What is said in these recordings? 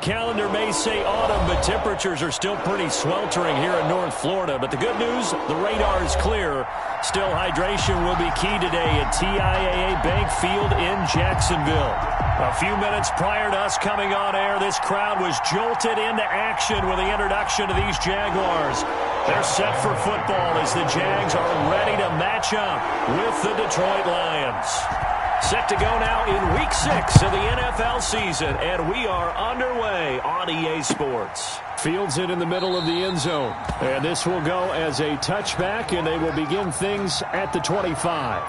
calendar may say autumn, but temperatures are still pretty sweltering here in North Florida. But the good news, the radar is clear. Still, hydration will be key today at TIAA Bank Field in Jacksonville. A few minutes prior to us coming on air, this crowd was jolted into action with the introduction of these Jaguars. They're set for football as the Jags are ready to match up with the Detroit Lions. Set to go now in Week 6 of the NFL season, and we are underway on EA Sports. Fields it in the middle of the end zone, and this will go as a touchback, and they will begin things at the 25.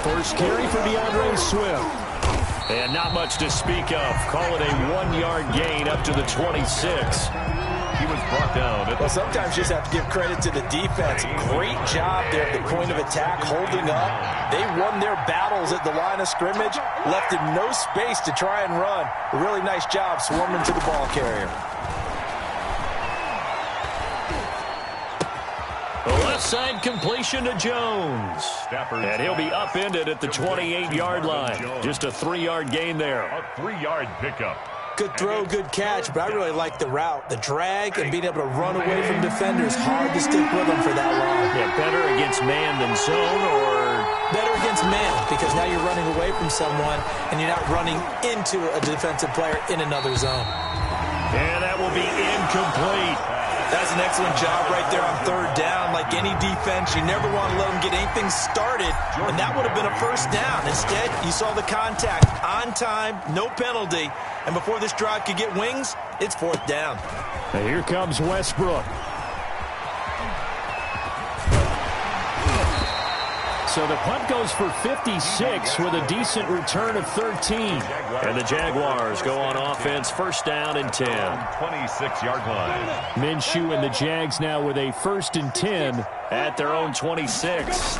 First carry for Swift. And not much to speak of. Call it a 1-yard gain up to the 26. He was brought down. Well, sometimes you just have to give credit to the defense. Great job there at the point of attack, holding up. They won their battles at the line of scrimmage, left him no space to try and run. A really nice job swarming to the ball carrier. The left side completion to Jones. And he'll be upended at the 28-yard line. Just a 3-yard gain there. A 3-yard pickup. Good throw, good catch, but I really like the route. The drag and being able to run away from defenders. Hard to stick with them for that long. Yeah, better against man than zone, or? Better against man, because now you're running away from someone and you're not running into a defensive player in another zone. And that will be incomplete. That's an excellent job right there on third down. Like any defense, you never want to let them get anything started, and that would have been a first down. Instead, you saw the contact on time, no penalty, and before this drive could get wings, it's fourth down. And here comes Westbrook. So the punt goes for 56 with a decent return of 13. And the Jaguars go on offense, first down and 10. 26-yard line. Minshew and the Jags now with a 1st and 10 at their own 26.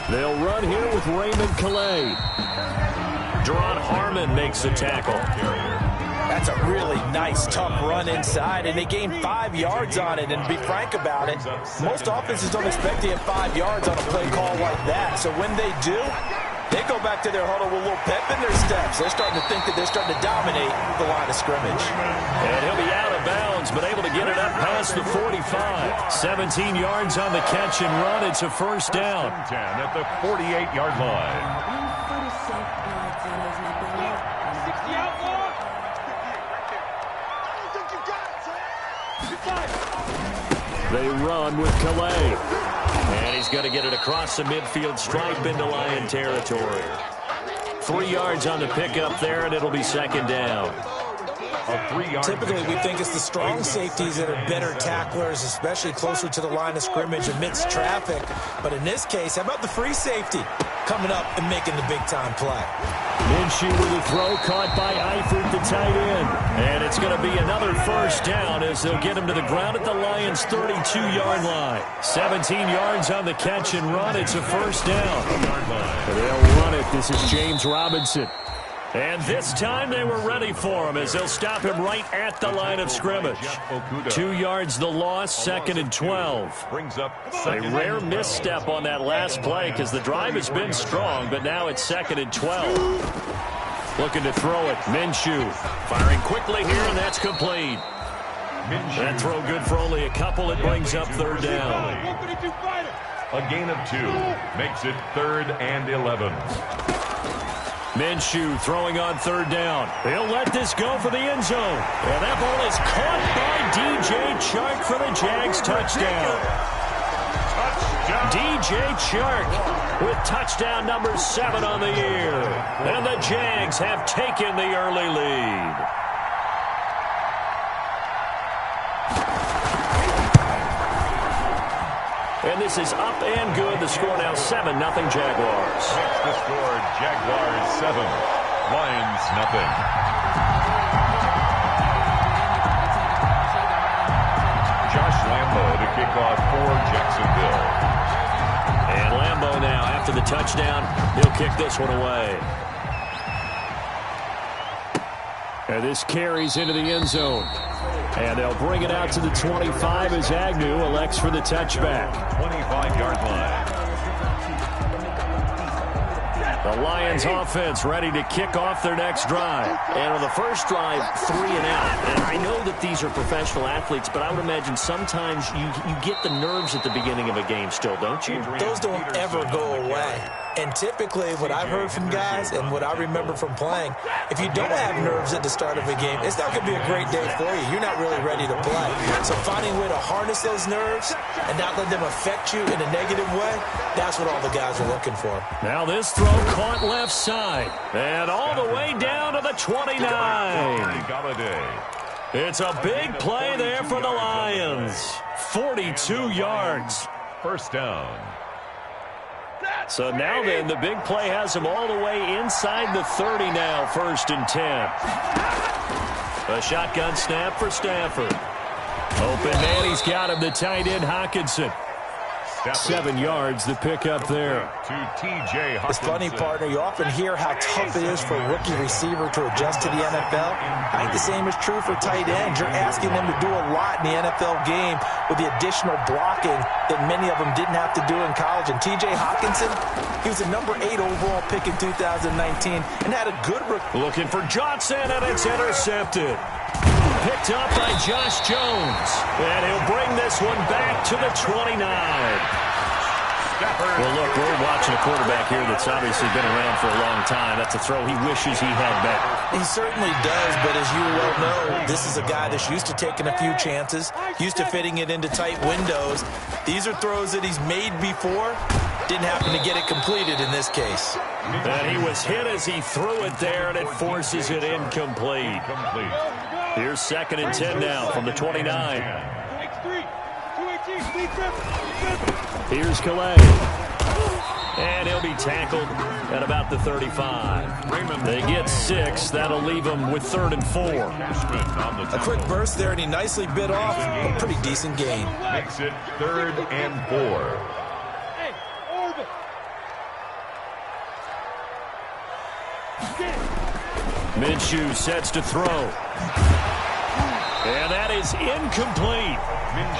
They'll run here with Raymond Calais. Deron Harmon makes the tackle. That's a really nice, tough run inside, and they gained 5 yards on it. And to be frank about it, most offenses don't expect to get 5 yards on a play call like that. So when they do, they go back to their huddle with a little pep in their steps. They're starting to think that they're starting to dominate the line of scrimmage. And he'll be out of bounds, but able to get it up past the 45. 17 yards on the catch and run. It's a first down. 10 at the 48-yard line. They run with Calais. And he's going to get it across the midfield stripe into Lion territory. 3 yards on the pickup there, and it'll be second down. Typically, we think it's the strong safeties that are better tacklers, especially closer to the line of scrimmage amidst traffic. But in this case, how about the free safety coming up and making the big-time play? Minshew with a throw caught by Eifert, the tight end. And it's going to be another first down as they'll get him to the ground at the Lions' 32-yard line. 17 yards on the catch and run. It's a first down. They'll run it. This is James Robinson. And this time they were ready for him as they'll stop him right at the line of scrimmage. 2 yards the loss, 2nd and 12. A rare misstep on that last play because the drive has been strong, but now it's 2nd and 12. Looking to throw it. Minshew firing quickly here, and that's complete. That throw good for only a couple. It brings up third down. A gain of 2 makes it 3rd and 11. Minshew throwing on third down. He'll let this go for the end zone. And that ball is caught by DJ Chark for the Jags touchdown. DJ Chark with touchdown number 7 on the year. And the Jags have taken the early lead. And this is up and good. The score now 7-0 Jaguars. Makes the score Jaguars 7, Lions nothing. Josh Lambo to kick off for Jacksonville. And Lambeau now, after the touchdown, he'll kick this one away. And this carries into the end zone. And they'll bring it out to the 25 as Agnew elects for the touchback. 25-yard line. The Lions offense ready to kick off their next drive. And on the first drive, 3 and out. And I know that these are professional athletes, but I would imagine sometimes you get the nerves at the beginning of a game still, don't you? Those don't ever go away. And typically, what I've heard from guys and what I remember from playing, if you don't have nerves at the start of a game, it's not going to be a great day for you. You're not really ready to play. So finding a way to harness those nerves and not let them affect you in a negative way, that's what all the guys are looking for. Now this throw caught left side. And all the way down to the 29. It's a big play there for the Lions. 42 yards. First down. So now then, the big play has him all the way inside the 30 now, 1st and 10. A shotgun snap for Stafford. Open man, he's got him, the tight end Hockenson. 7 yards, the pickup there. To TJ Hockenson. It's funny, partner, you often hear how tough it is for a rookie receiver to adjust to the NFL. I think the same is true for tight ends. You're asking them to do a lot in the NFL game with the additional blocking that many of them didn't have to do in college. And TJ Hockenson, he was a number 8 overall pick in 2019 and had a good rookie. Looking for Johnson, and it's intercepted. Picked up by Josh Jones. And he'll bring this one back to the 29. Well, look, we're watching a quarterback here that's obviously been around for a long time. That's a throw he wishes he had back. He certainly does, but as you well know, this is a guy that's used to taking a few chances, used to fitting it into tight windows. These are throws that he's made before. Didn't happen to get it completed in this case. And he was hit as he threw it there, and it forces it incomplete. Here's 2nd and 10 now from the 29. Here's Calais. And he'll be tackled at about the 35. They get 6. That'll leave them with 3rd and 4. A quick burst there, and he nicely bit off a pretty decent gain. Makes it 3rd and 4. Minshew sets to throw. And that is incomplete.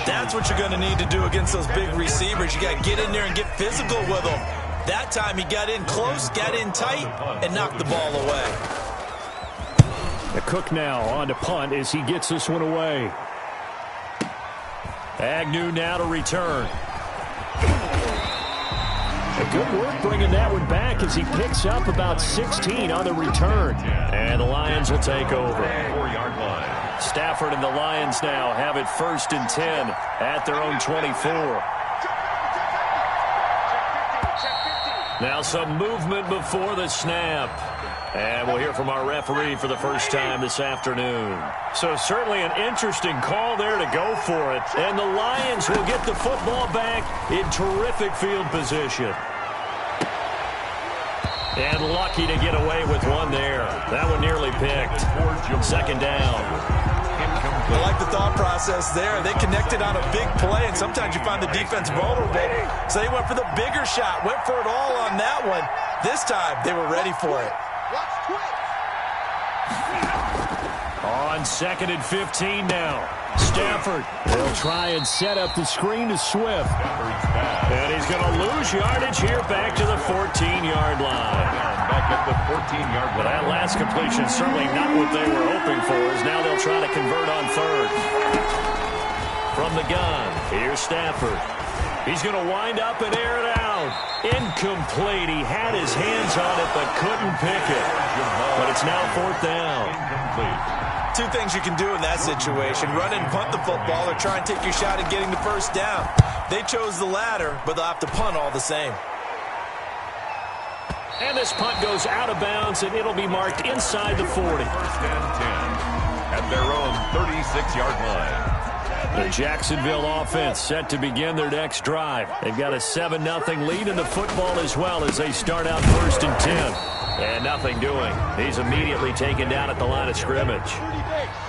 That's what you're going to need to do against those big receivers. You got to get in there and get physical with them. That time he got in close, got in tight, and knocked the ball away. The Cook now on to punt as he gets this one away. Agnew now to return. A good work bringing that one back as he picks up about 16 on the return. And the Lions will take over. 4-yard line. Stafford and the Lions now have it 1st and 10 at their own 24. Now some movement before the snap. And we'll hear from our referee for the first time this afternoon. So certainly an interesting call there to go for it. And the Lions will get the football back in terrific field position. And lucky to get away with one there. That one nearly picked. 2nd down. I like the thought process there. They connected on a big play, and sometimes you find the defense vulnerable. So they went for the bigger shot, went for it all on that one. This time, they were ready for it. On 2nd and 15 now. Stafford. They'll try and set up the screen to Swift. And he's going to lose yardage here back to the 14-yard line. Back at the 14-yard line. But that last completion certainly not what they were hoping for, as now they'll try to convert on 3rd. From the gun, here's Stafford. He's going to wind up and air it out. Incomplete. He had his hands on it but couldn't pick it. But it's now 4th down. Incomplete. 2 things you can do in that situation. Run and punt the football or try and take your shot at getting the first down. They chose the latter, but they'll have to punt all the same. And this punt goes out of bounds, and it'll be marked inside the 40. 1st and 10 at their own 36-yard line. The Jacksonville offense set to begin their next drive. They've got a 7-0 lead in the football as well as they start out 1st and 10. And nothing doing. He's immediately taken down at the line of scrimmage.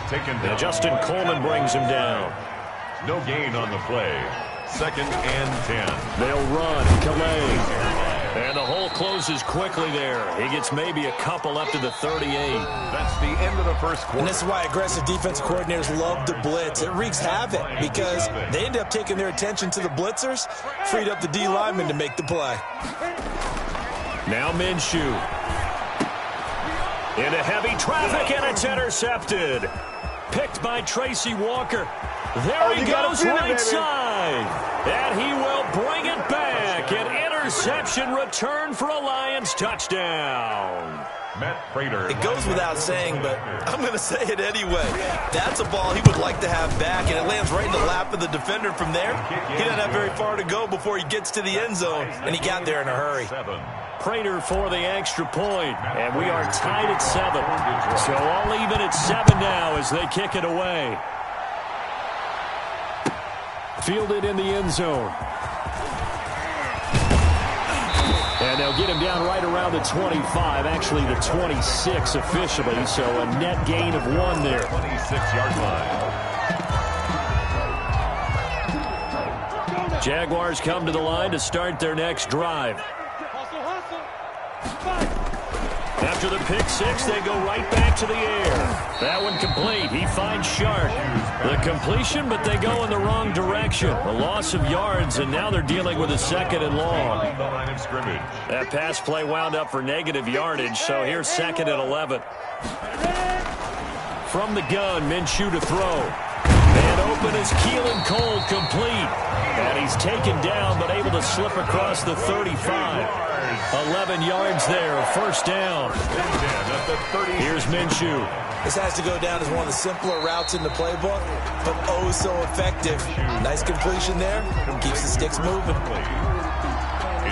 Taken down. Justin Coleman brings him down. No gain on the play. 2nd and 10. They'll run. Calais. And the hole closes quickly there. He gets maybe a couple up to the 38. That's the end of the first quarter. And this is why aggressive defensive coordinators love to blitz. It wreaks havoc because they end up taking their attention to the blitzers, freed up the D lineman to make the play. Now Minshew. Into heavy traffic, and it's intercepted. Picked by Tracy Walker. There he goes right side. And he will bring it back. An interception return for a Lions touchdown. Matt Prater. It goes without saying, but I'm going to say it anyway. That's a ball he would like to have back, and it lands right in the lap of the defender from there. He doesn't have very far to go before he gets to the end zone, and he got there in a hurry. Prater for the extra point, and we are tied at 7. So all even at 7 now as they kick it away. Fielded in the end zone. And they'll get him down right around the 25, actually the 26 officially, so a net gain of 1 there. 26-yard line. Jaguars come to the line to start their next drive. After the pick 6, they go right back to the air. That one complete. He finds Shark. The completion, but they go in the wrong direction. A loss of yards, and now they're dealing with a 2nd and long. That pass play wound up for negative yardage, so here's 2nd and 11. From the gun, Minshew to throw. And open is Keelan Cole, complete. And he's taken down, but able to slip across the 35. 11 yards there, first down. Here's Minshew. This has to go down as one of the simpler routes in the playbook, but oh so effective. Nice completion there. Keeps the sticks moving.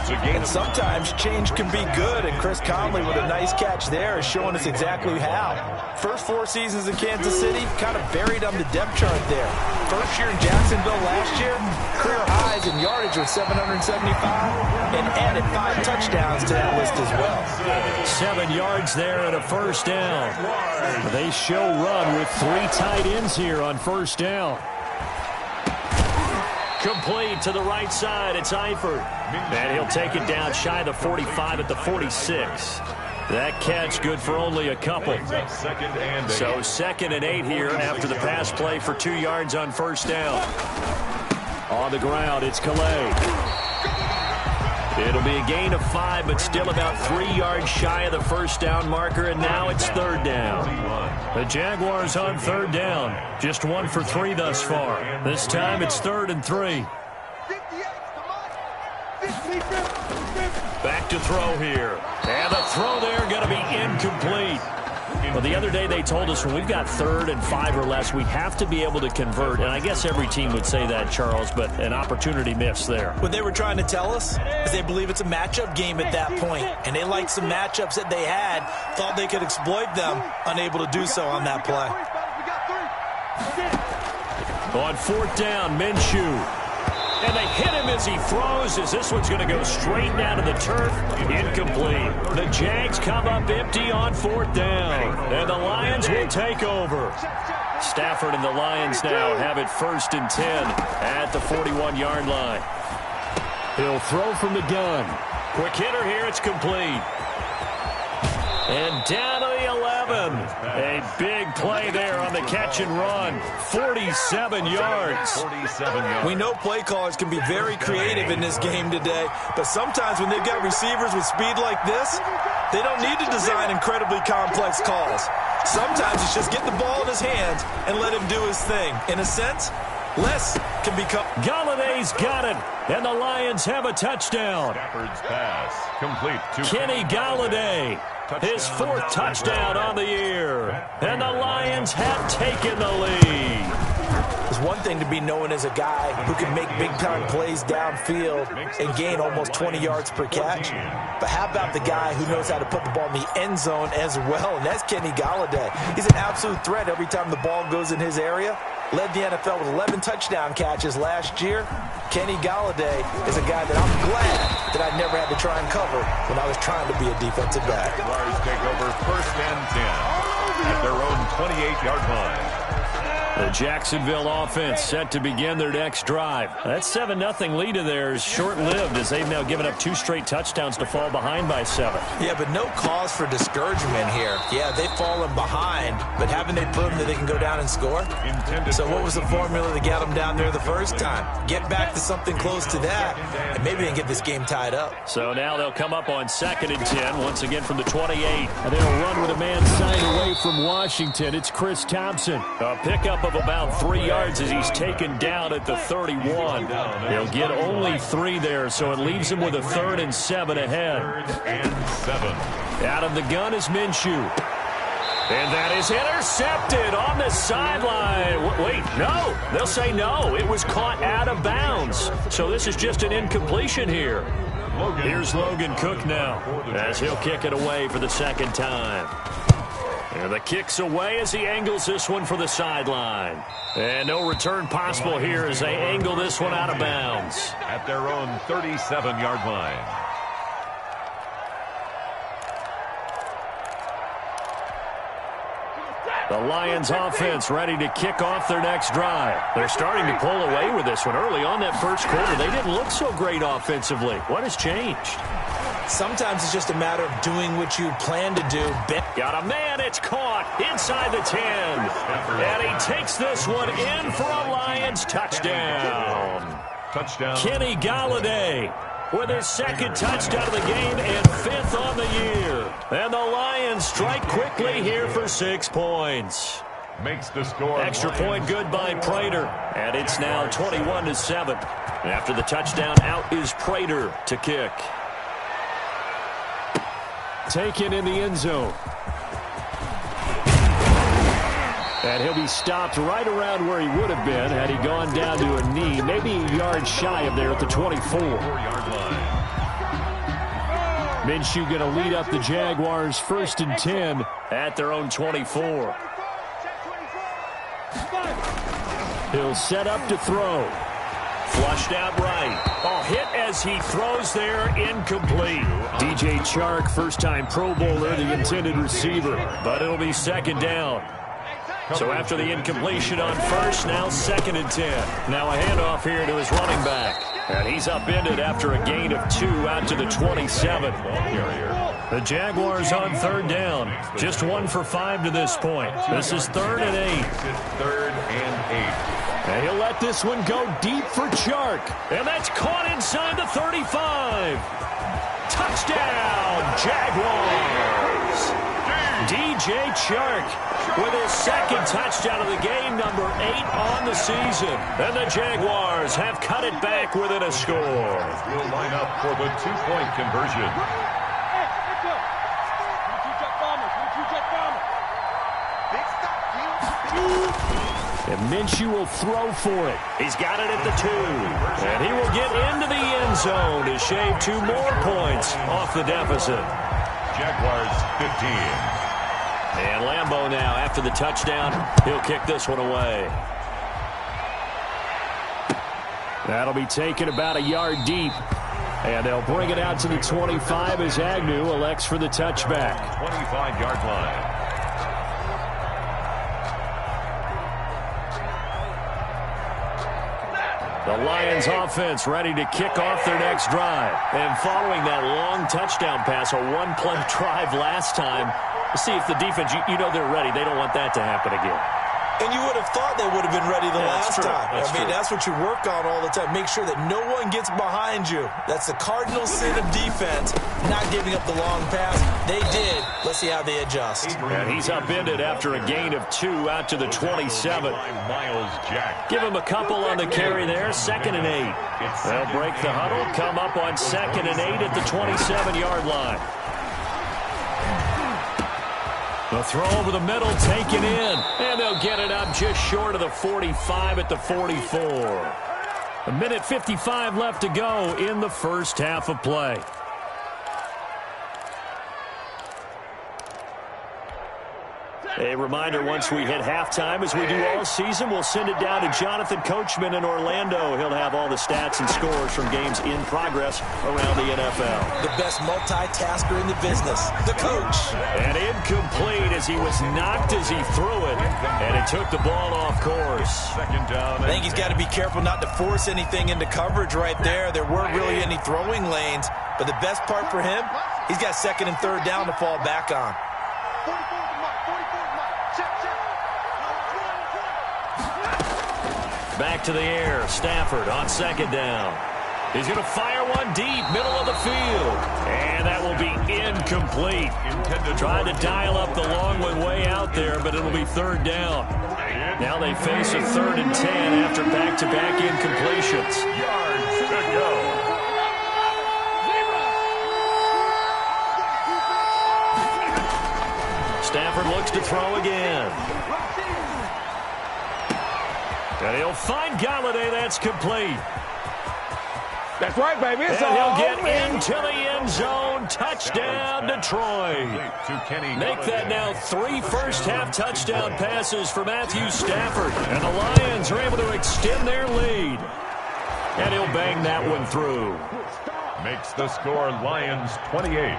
And sometimes change can be good, and Chris Conley with a nice catch there is showing us exactly how. First 4 seasons in Kansas City, kind of buried on the depth chart there. First year in Jacksonville last year, career highs in yardage with 775, and added 5 touchdowns to that list as well. 7 yards there and a first down. They show run with 3 tight ends here on first down. Complete to the right side. It's Eifert. And he'll take it down shy of the 45 at the 46. That catch good for only a couple. So 2nd and 8 here after the pass play for 2 yards on first down. On the ground, it's Calais. It'll be a gain of 5, but still about 3 yards shy of the first down marker, and now it's 3rd down. The Jaguars on 3rd down. Just 1 for 3 thus far. This time it's 3rd and 3. Back to throw here. And the throw there going to be incomplete. Well, the other day they told us when we've got 3rd and 5 or less, we have to be able to convert. And I guess every team would say that, Charles, but an opportunity missed there. What they were trying to tell us is they believe it's a matchup game at that point. And they liked some matchups that they had, thought they could exploit them, unable to do so on that play. On 4th down, Minshew. And they hit him as he throws, as this one's going to go straight down to the turf. Incomplete. The Jags come up empty on 4th down. And the Lions will take over. Stafford and the Lions now have it 1st and 10 at the 41-yard line. He'll throw from the gun. Quick hitter here, it's complete. And down to the 11. A big play there on the catch and run. 47 yards. We know play callers can be very creative in this game today, but sometimes when they've got receivers with speed like this, they don't need to design incredibly complex calls. Sometimes it's just get the ball in his hands and let him do his thing. In a sense, less can become. Galladay's got it, and the Lions have a touchdown. Stafford's pass complete to Kenny Galladay. His 4th touchdown on the year. And the Lions have taken the lead. It's one thing to be known as a guy who can make big-time plays downfield and gain almost 20 yards per catch. But how about the guy who knows how to put the ball in the end zone as well? And that's Kenny Galladay. He's an absolute threat every time the ball goes in his area. Led the NFL with 11 touchdown catches last year. Kenny Galladay is a guy that I'm glad that I never had to try and cover when I was trying to be a defensive back. Jaguars take over 1st and 10 at their own 28-yard line. The Jacksonville offense set to begin their next drive. That 7-0 lead of theirs short-lived as they've now given up 2 straight touchdowns to fall behind by 7. Yeah, but no cause for discouragement here. Yeah, they've fallen behind, but haven't they proven that they can go down and score? So what was the formula to get them down there the first time? Get back to something close to that, and maybe they can get this game tied up. So now they'll come up on 2nd and 10, once again from the 28. And they'll run with a man signed away from Washington. It's Chris Thompson. A pickup of about 3 yards as he's taken down at the 31. He'll get only 3 there, so it leaves him with a 3rd and 7 ahead. 3rd and 7. Out of the gun is Minshew. And that is intercepted on the sideline. Wait, no. They'll say no. It was caught out of bounds. So this is just an incompletion here. Here's Logan Cook now as he'll kick it away for the 2nd time. And the kick's away as he angles this one for the sideline. And no return possible here as they angle this one out of bounds. At their own 37-yard line. The Lions offense ready to kick off their next drive. They're starting to pull away with this one. Early on that first quarter, they didn't look so great offensively. What has changed? Sometimes it's just a matter of doing what you plan to do. Got a man, it's caught inside the 10. And he takes this one in for a Lions touchdown. Touchdown. Kenny Golladay with his 2nd touchdown of the game and 5th on the year. And the Lions strike quickly here for 6 points. Makes the score. Extra point good by Prater. And it's now 21-7. After the touchdown, out is Prater to kick. Taken in the end zone. And he'll be stopped right around where he would have been had he gone down to a knee, maybe a yard shy of there at the 24. 4-yard line. Minshew going to lead up the Jaguars 1st and 10 at their own 24. He'll set up to throw. Flushed out right. A hit as he throws there, incomplete. DJ Chark, first-time Pro Bowler, the intended receiver. But it'll be 2nd down. So after the incompletion on 1st, now 2nd and 10. Now a handoff here to his running back. And he's upended after a gain of 2 out to the 27. The Jaguars on 3rd down. Just 1 for 5 to this point. This is 3rd and 8. 3rd and 8. And he'll let this one go deep for Chark. And that's caught inside the 35. Touchdown, Jaguars. DJ Chark with his 2nd touchdown of the game, number 8 on the season. And the Jaguars have cut it back within a score. We'll line up for the 2-point conversion. And Minshew will throw for it. He's got it at the 2. And he will get into the end zone to shave 2 more points off the deficit. Jaguars 15. And Lambeau now, after the touchdown, he'll kick this one away. That'll be taken about a yard deep. And they'll bring it out to the 25 as Agnew elects for the touchback. 25-yard line. The Lions offense ready to kick off their next drive. And following that long touchdown pass, a 1-play drive last time, let's see if the defense, you know they're ready. They don't want that to happen again. And you would have thought they would have been ready the last time. That's what you work on all the time. Make sure that no one gets behind you. That's the cardinal sin of defense, not giving up the long pass. They did. Let's see how they adjust. And he's upended after a gain of 2 out to the 27. Miles Jack. Give him a couple on the carry there, 2nd and 8. They'll break the huddle, come up on 2nd and 8 at the 27-yard line. The throw over the middle, taken in, and they'll get it up just short of the 45 at the 44. 1:55 left to go in the first half of play. A reminder, once we hit halftime, as we do all season, we'll send it down to Jonathan Coachman in Orlando. He'll have all the stats and scores from games in progress around the NFL. The best multitasker in the business, the coach. And incomplete as he was knocked as he threw it, and it took the ball off course. Second down. I think he's got to be careful not to force anything into coverage right there. There weren't really any throwing lanes, but the best part for him, he's got second and third down to fall back on. Back to the air. Stafford on second down. He's going to fire one deep, middle of the field. And that will be incomplete. Trying to dial up the long one way out there, but it'll be third down. Now they face a 3rd and 10 after back-to-back incompletions. Yards to go. Stafford looks to throw again. And he'll find Galladay. That's complete. That's right, baby. It's and all he'll get over. into the end zone. Touchdown, Detroit. Make that now 3 first-half touchdown passes for Matthew Stafford. And the Lions are able to extend their lead. And he'll bang that one through. Makes the score Lions 28,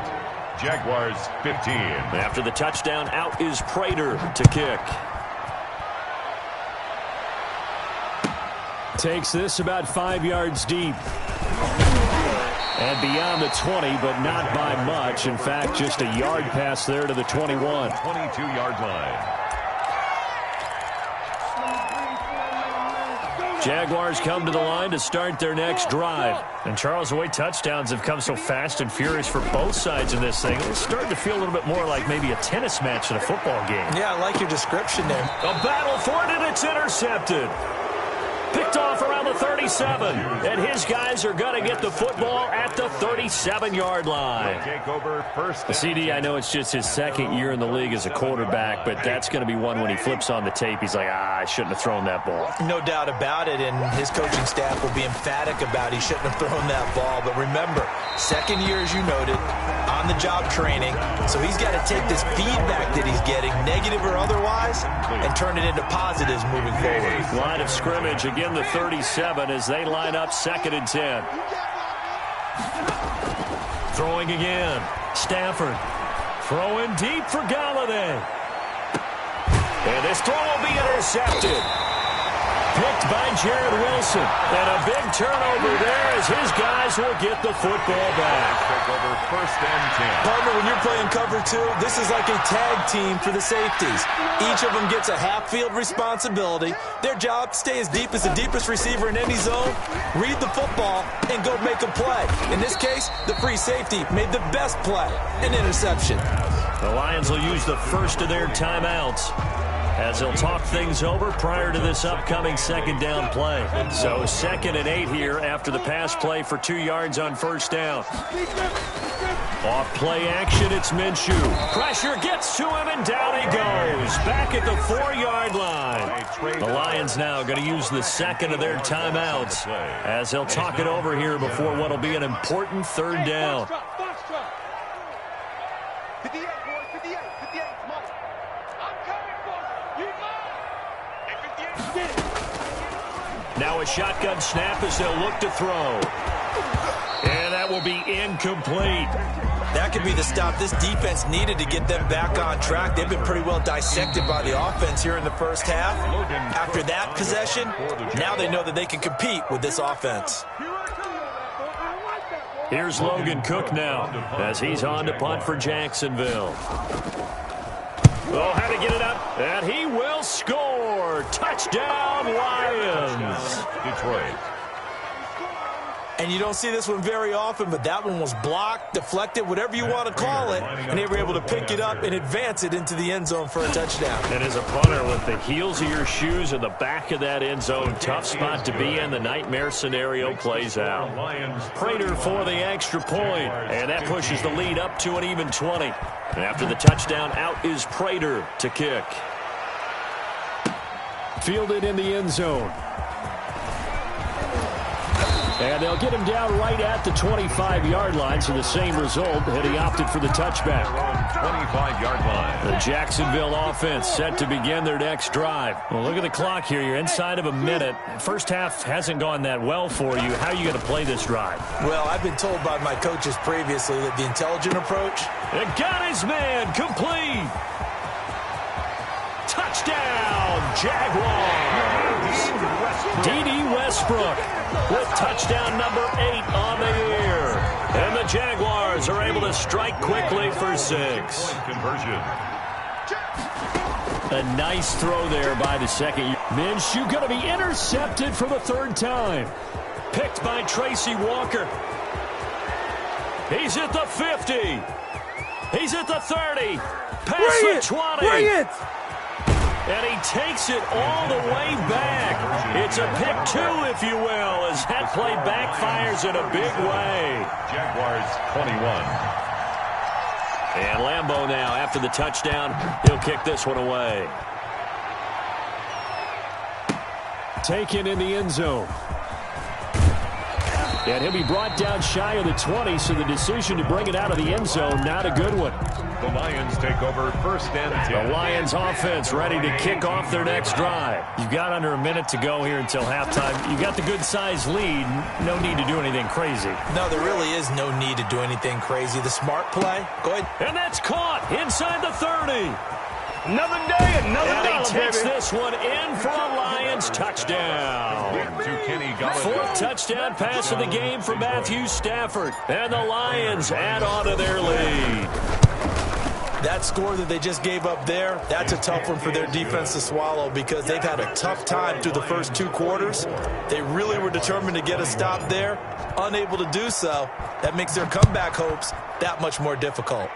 Jaguars 15. After the touchdown, out is Prater to kick. Takes this about 5 yards deep. And beyond the 20, but not by much. In fact, just a yard pass there to the 21. 22-yard line. Jaguars come to the line to start their next drive. And Charles, the way touchdowns have come so fast and furious for both sides in this thing, it's starting to feel a little bit more like maybe a tennis match than a football game. Yeah, I like your description there. A battle for it, and it's intercepted. Picked off around the 37, and his guys are going to get the football at the 37-yard line. Take over first. CD, I know it's just his second year in the league as a quarterback, but that's going to be one when he flips on the tape. He's like, I shouldn't have thrown that ball. No doubt about it, and his coaching staff will be emphatic about he shouldn't have thrown that ball. But remember, second year, as you noted, on-the-job training, so he's got to take this feedback that he's getting, negative or otherwise, and turn it into positives moving forward. Line of scrimmage, again the 37 as they line up 2nd and 10. Throwing again. Stafford. Throwing deep for Galladay. And this throw will be intercepted. Picked by Jared Wilson. And a big turnover there as his guys will get the football back. Take over first and 10. Partner, when you're playing cover 2, this is like a tag team for the safeties. Each of them gets a half-field responsibility. Their job, stay as deep as the deepest receiver in any zone, read the football, and go make a play. In this case, the free safety made the best play, an interception. The Lions will use the first of their timeouts as they'll talk things over prior to this upcoming 2nd down play. So 2nd and 8 here after the pass play for 2 yards on first down. Off play action, it's Minshew. Pressure gets to him, and down he goes. Back at the 4-yard line. The Lions now going to use the second of their timeouts as they'll talk it over here before what will be an important 3rd down. Now a shotgun snap as they'll look to throw. And that will be incomplete. That could be the stop this defense needed to get them back on track. They've been pretty well dissected by the offense here in the first half. After that possession, now they know that they can compete with this offense. Here's Logan Cook now as he's on to punt for Jacksonville. Oh, how to get it up, and he will score. Touchdown, Lions. Detroit. And you don't see this one very often, but that one was blocked, deflected, whatever you want to call it, and they were able to pick it up and advance it into the end zone for a touchdown. And as a punter, with the heels of your shoes in the back of that end zone, tough spot to be in. The nightmare scenario plays out. Prater for the extra point, and that pushes the lead up to an even 20. And after the touchdown, out is Prater to kick. Fielded in the end zone. And they'll get him down right at the 25-yard line, so the same result, had he opted for the touchback. 25-yard line. The Jacksonville offense set to begin their next drive. Well, look at the clock here. You're inside of a minute. First half hasn't gone that well for you. How are you going to play this drive? Well, I've been told by my coaches previously that the intelligent approach. It got his man complete. Touchdown, Jaguars. D.D. Westbrook with touchdown number 8 on the year. And the Jaguars are able to strike quickly for 6. Conversion. A nice throw there by the second. Minshew going to be intercepted for the 3rd time. Picked by Tracy Walker. He's at the 50. He's at the 30. Past the 20. Bring it! And he takes it all the way back. It's a pick 2, if you will, as that play backfires in a big way. Jaguars 21. And Lambeau now, after the touchdown, he'll kick this one away. Taken in the end zone. And he'll be brought down shy of the 20, so the decision to bring it out of the end zone, not a good one. The Lions take over 1st and 10. The Lions offense ready to kick off their next drive. You've got under a minute to go here until halftime. You got the good-sized lead. No need to do anything crazy. No, there really is no need to do anything crazy. The smart play, go ahead. And that's caught inside the 30. Another day, another And dollar, he takes baby. this one in for a Lions touchdown. To Kenny Galladay. 4th touchdown pass of the game for Matthew Stafford. And the Lions add on to their lead. That score that they just gave up there, that's a tough one for their defense to swallow because they've had a tough time through the first 2 quarters. They really were determined to get a stop there. Unable to do so, that makes their comeback hopes that much more difficult.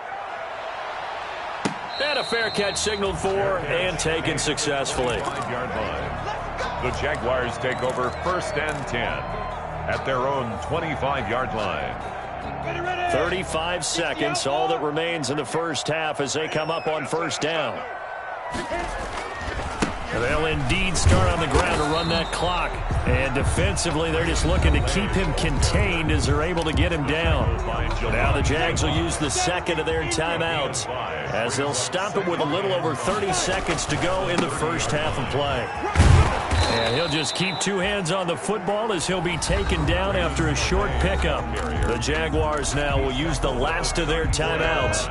And a fair catch signaled for and taken successfully. 5-yard line. The Jaguars take over 1st and 10 at their own 25-yard line. 35 seconds, all that remains in the first half as they come up on 1st down. They'll indeed start on the ground to run that clock. And defensively, they're just looking to keep him contained as they're able to get him down. Now the Jags will use the 2nd of their timeouts as they'll stop it with a little over 30 seconds to go in the first half of play. And he'll just keep 2 hands on the football as he'll be taken down after a short pickup. The Jaguars now will use the last of their timeouts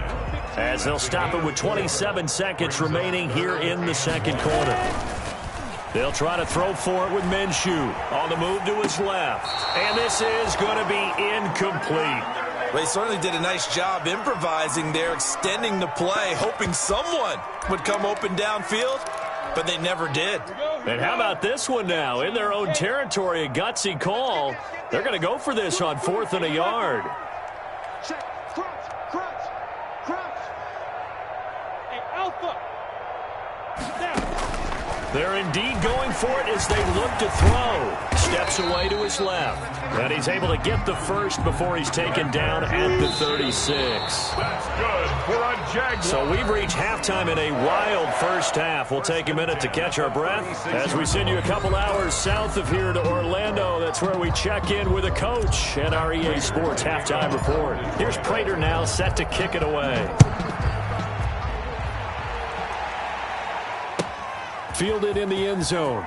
as they'll stop it with 27 seconds remaining here in the 2nd quarter. They'll try to throw for it with Minshew on the move to his left. And this is going to be incomplete. They certainly did a nice job improvising there, extending the play, hoping someone would come open downfield, but they never did. And how about this one now? In their own territory, a gutsy call. They're going to go for this on 4th and a yard. Check. Crunch. Hey, Alpha. Now. They're indeed going for it as they look to throw. Steps away to his left. And he's able to get the first before he's taken down at the 36. That's good for a Jaguar. So we've reached halftime in a wild first half. We'll take a minute to catch our breath as we send you a couple hours south of here to Orlando. That's where we check in with a coach at our EA Sports Halftime Report. Here's Prater now set to kick it away. Fielded in the end zone.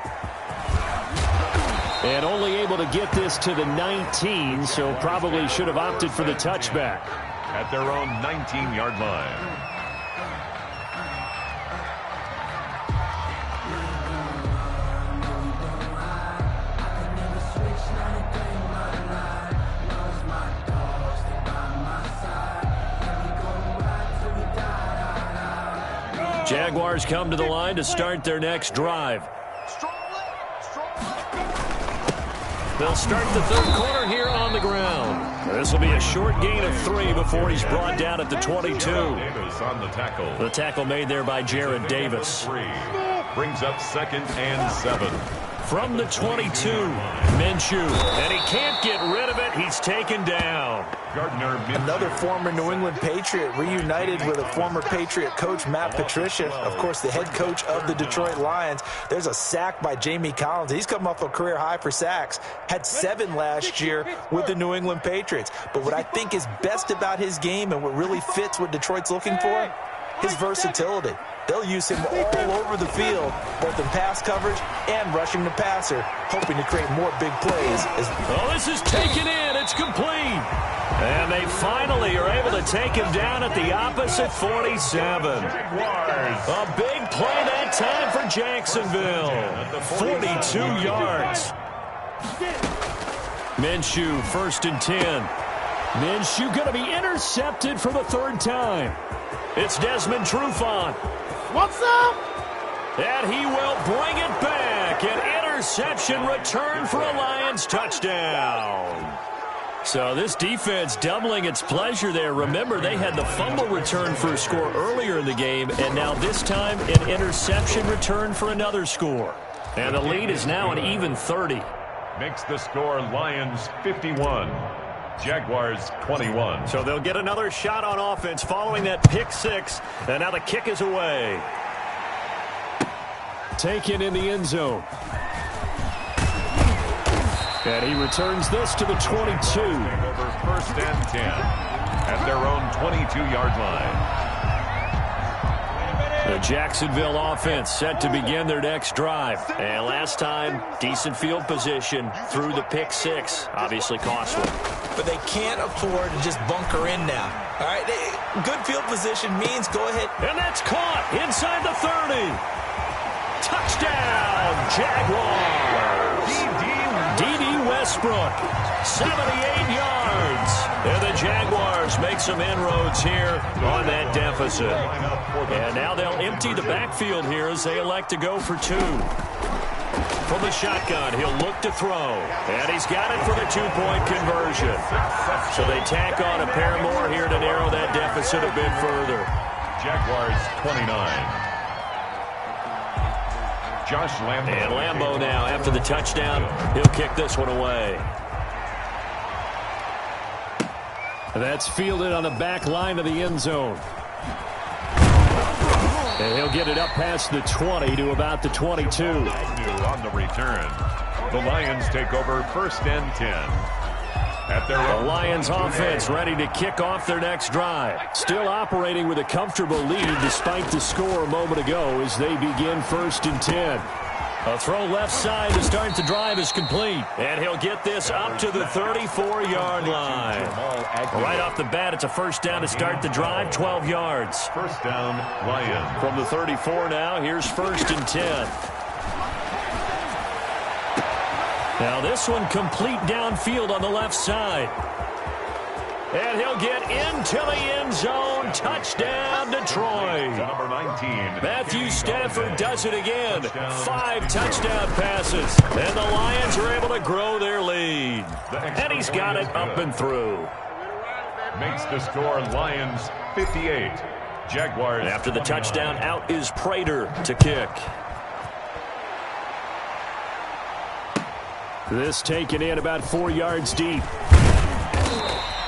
And only able to get this to the 19, so probably should have opted for the touchback. At their own 19-yard line. Jaguars come to the line to start their next drive. They'll start the 3rd quarter here on the ground. This will be a short gain of 3 before he's brought down at the 22. Davis on the tackle. The tackle made there by Jared Davis. 3 brings up 2nd and 7. From the 22, Minshew. And he can't get rid of it. He's taken down. Gardner Minshew. Another former New England Patriot reunited with a former Patriot coach, Matt Patricia, of course, the head coach of the Detroit Lions. There's a sack by Jamie Collins. He's come off a career high for sacks. Had 7 last year with the New England Patriots. But what I think is best about his game and what really fits what Detroit's looking for, his versatility. They'll use him all over the field, both in pass coverage and rushing the passer, hoping to create more big plays. Oh, this is taken in. It's complete. And they finally are able to take him down at the opposite 47. A big play that time for Jacksonville. 42 yards. Minshew, 1st and 10. Minshew going to be intercepted for the 3rd time. It's Desmond Trufant. What's up? And he will bring it back. An interception return for a Lions touchdown. So this defense doubling its pleasure there. Remember, they had the fumble return for a score earlier in the game, and now this time an interception return for another score. And the lead is now an even 30. Makes the score Lions 51. Jaguars 21. So they'll get another shot on offense following that pick 6. And now the kick is away. Taken in the end zone. And he returns this to the 22. Over 1st and 10 at their own 22-yard line. The Jacksonville offense set to begin their next drive. And last time, decent field position through the pick 6. Obviously costly. But they can't afford to just bunker in now. All right, good field position means go ahead. And that's caught inside the 30. Touchdown, Jaguars. D.D. Westbrook, 78 yards. And the Jaguars make some inroads here on that deficit. And now they'll empty the backfield here as they elect to go for 2. From the shotgun, he'll look to throw. And he's got it for the 2-point conversion. So they tack on a pair more here to narrow that deficit a bit further. Jaguars 29. Josh Lambo. And Lambo now, after the touchdown, he'll kick this one away. That's fielded on the back line of the end zone. And he'll get it up past the 20 to about the 22. On the return. The Lions take over 1st and 10. At their The Lions offense ready to kick off their next drive. Still operating with a comfortable lead despite the score a moment ago as they begin 1st and 10. A throw left side to start the drive is complete. And he'll get this up to the 34-yard line. Right off the bat, it's a 1st down to start the drive, 12 yards. 1st down, Lions. From the 34 now, here's 1st and 10. Now this one complete downfield on the left side. And he'll get into the end zone. Touchdown, Detroit. Number 19. Matthew Stafford does it again. 5 touchdown passes. And the Lions are able to grow their lead. And he's got it up and through. Makes the score Lions 58. Jaguars. After the touchdown, out is Prater to kick. This taken in about 4 yards deep.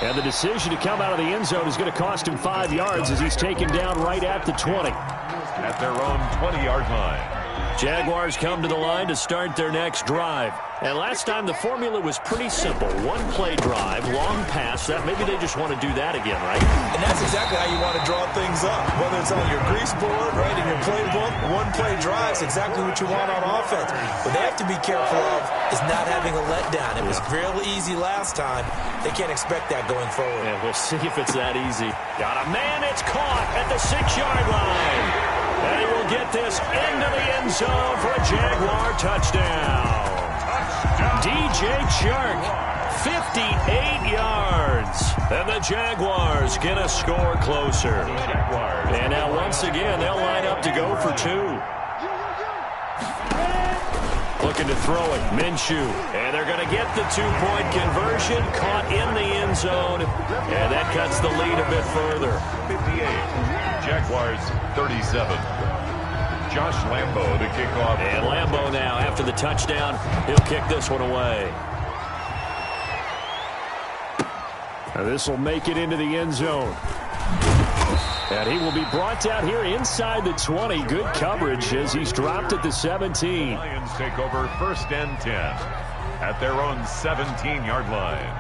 And the decision to come out of the end zone is going to cost him 5 yards as he's taken down right at the 20. At their own 20-yard line. Jaguars come to the line to start their next drive. And last time the formula was pretty simple. 1-play drive, long pass. That maybe they just want to do that again, right? And that's exactly how you want to draw things up. Whether it's on your grease board, right, in your playbook, 1-play drive is exactly what you want on offense. What they have to be careful of is not having a letdown. It was real easy last time. They can't expect that going forward. Yeah, we'll see if it's that easy. Got a man, it's caught at the 6-yard line. And he will get this into the end zone for a Jaguar touchdown. DJ Chark, 58 yards. And the Jaguars get a score closer. And now once again, they'll line up to go for 2. Looking to throw it, Minshew. And they're going to get the 2-point conversion, caught in the end zone. And that cuts the lead a bit further. 58. Jaguars 37. Josh Lambo to kick off. And Lambo now, after the touchdown, he'll kick this one away. Now this will make it into the end zone. And he will be brought down here inside the 20. Good coverage as he's dropped at the 17. Lions take over 1st and 10 at their own 17-yard line.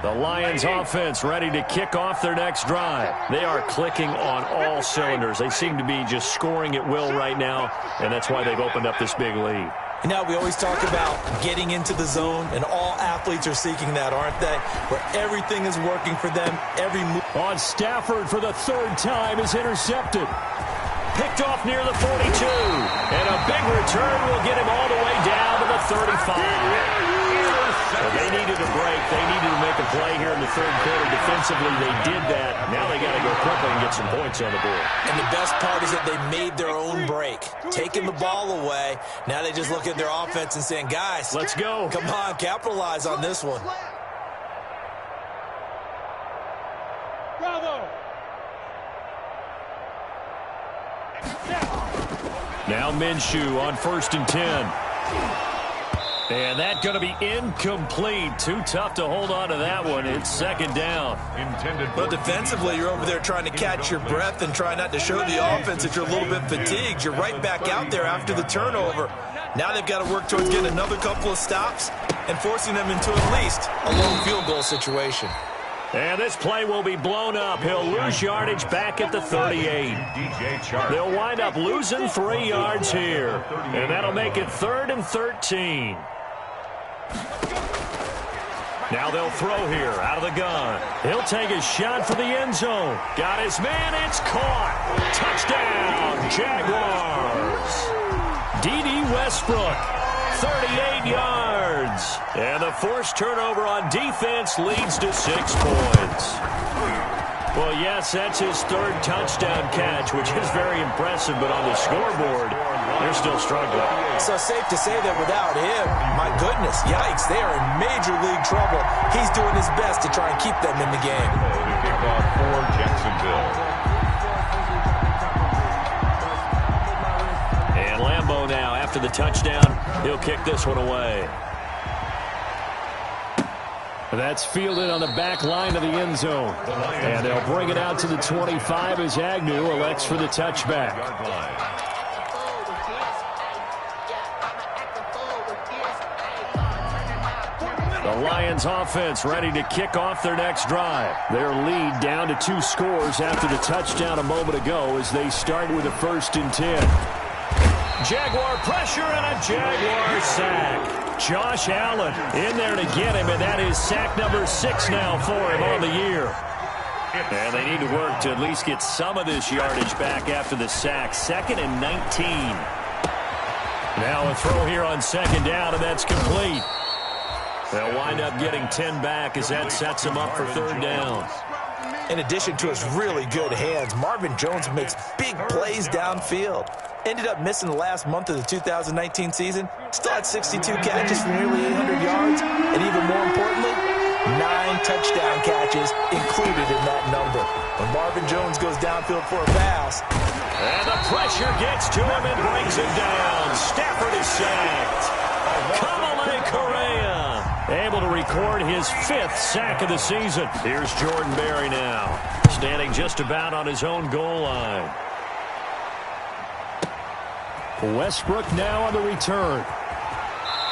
The Lions offense ready to kick off their next drive. They are clicking on all cylinders. They seem to be just scoring at will right now, and that's why they've opened up this big lead. You know, we always talk about getting into the zone, and all athletes are seeking that, aren't they? Where everything is working for them, every move. On Stafford for the third time is intercepted. Picked off near the 42. And a big return will get him all the way down to the 35. So they needed a break. They needed to make a play here in the third quarter. Defensively, they did that. Now they got to go quickly and get some points on the board. And the best part is that they made their own break. Taking the ball away. Now they just look at their offense and saying, guys, let's go. Come on, capitalize on this one. Bravo. Now Minshew on 1st and 10. And that's going to be incomplete. Too tough to hold on to that one. It's second down. But defensively, you're over there trying to catch your breath and try not to show the offense that you're a little bit fatigued. You're right back out there after the turnover. Now they've got to work towards getting another couple of stops and forcing them into at least a long field goal situation. And this play will be blown up. He'll lose yardage back at the 38. They'll wind up losing 3 yards here. And that'll make it 3rd and 13. Now they'll throw here out of the gun. He'll take a shot for the end zone. Got his man. It's caught. Touchdown, Jaguars. D.D. Westbrook, 38 yards. And the forced turnover on defense leads to 6 points. Well, yes, that's his 3rd touchdown catch, which is very impressive, but on the scoreboard, they're still struggling. So safe to say that without him, my goodness, yikes, they are in major league trouble. He's doing his best to try and keep them in the game. The kickoff for Jacksonville. And Lambeau now, after the touchdown, he'll kick this one away. That's fielded on the back line of the end zone. And they'll bring it out to the 25 as Agnew elects for the touchback. The Lions offense ready to kick off their next drive. Their lead down to 2 scores after the touchdown a moment ago as they start with a 1st and 10. Jaguar pressure and a Jaguar sack. Josh Allen in there to get him, and that is sack number 6 now for him on the year. And they need to work to at least get some of this yardage back after the sack. 2nd and 19. Now a throw here on 2nd down, and that's complete. They'll wind up getting 10 back as that sets them up for 3rd down. In addition to his really good hands, Marvin Jones makes big plays downfield. Ended up missing the last month of the 2019 season. Still had 62 catches for nearly 800 yards. And even more importantly, 9 touchdown catches included in that number. When Marvin Jones goes downfield for a pass. And the pressure gets to him and brings him down. Stafford is sacked. Kamale Correa able to record his 5th sack of the season. Here's Jordan Berry now, standing just about on his own goal line. Westbrook now on the return.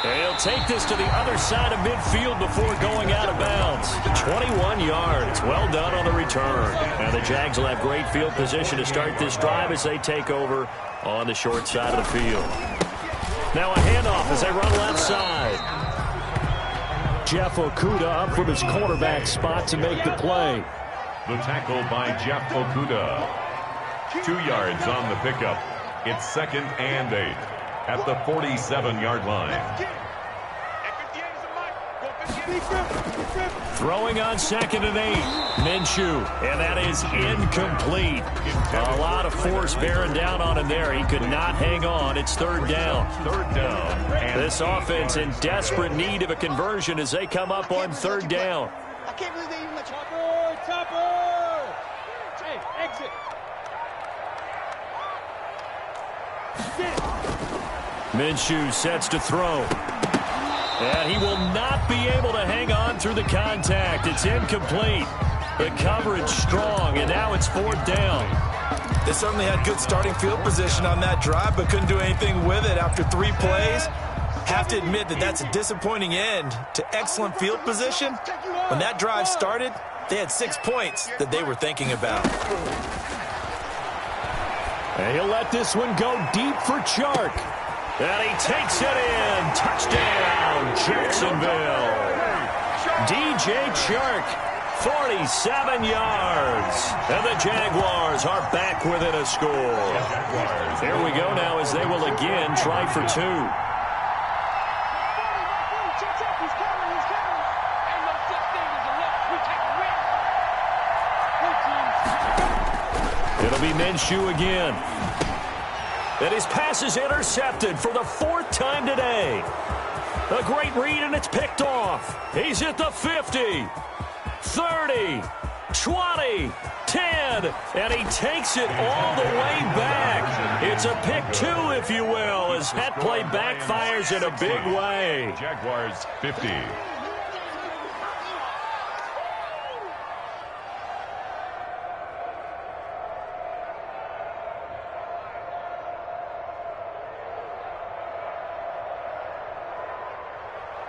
And he'll take this to the other side of midfield before going out of bounds. 21 yards. Well done on the return. And the Jags will have great field position to start this drive as they take over on the short side of the field. Now a handoff as they run left side. Jeff Okudah up from his cornerback spot to make the play. The tackle by Jeff Okudah. 2 yards on the pickup. It's 2nd and 8 at the 47-yard line. Throwing on 2nd and 8. Minshew, and that is incomplete. A lot of force bearing down on him there. He could not hang on. It's 3rd down. 3rd down. And this offense in desperate need of a conversion as they come up on 3rd down. I can't believe they even let you. Topper! Hey, exit. Minshew sets to throw. And he will not be able to hang on through the contact. It's incomplete. The coverage strong, and now it's 4th down. They certainly had good starting field position on that drive, but couldn't do anything with it after 3 plays. Have to admit that that's a disappointing end to excellent field position. When that drive started, they had 6 points that they were thinking about. And he'll let this one go deep for Chark. And he takes it in. Touchdown, Jacksonville. DJ Chark, 47 yards. And the Jaguars are back within a score. There we go now as they will again try for 2. It'll be Minshew again. And his pass is intercepted for the 4th time today. A great read, and it's picked off. He's at the 50, 30, 20, 10, and he takes it all the way back. It's a pick 2, if you will, as that play backfires in a big way. Jaguars 50.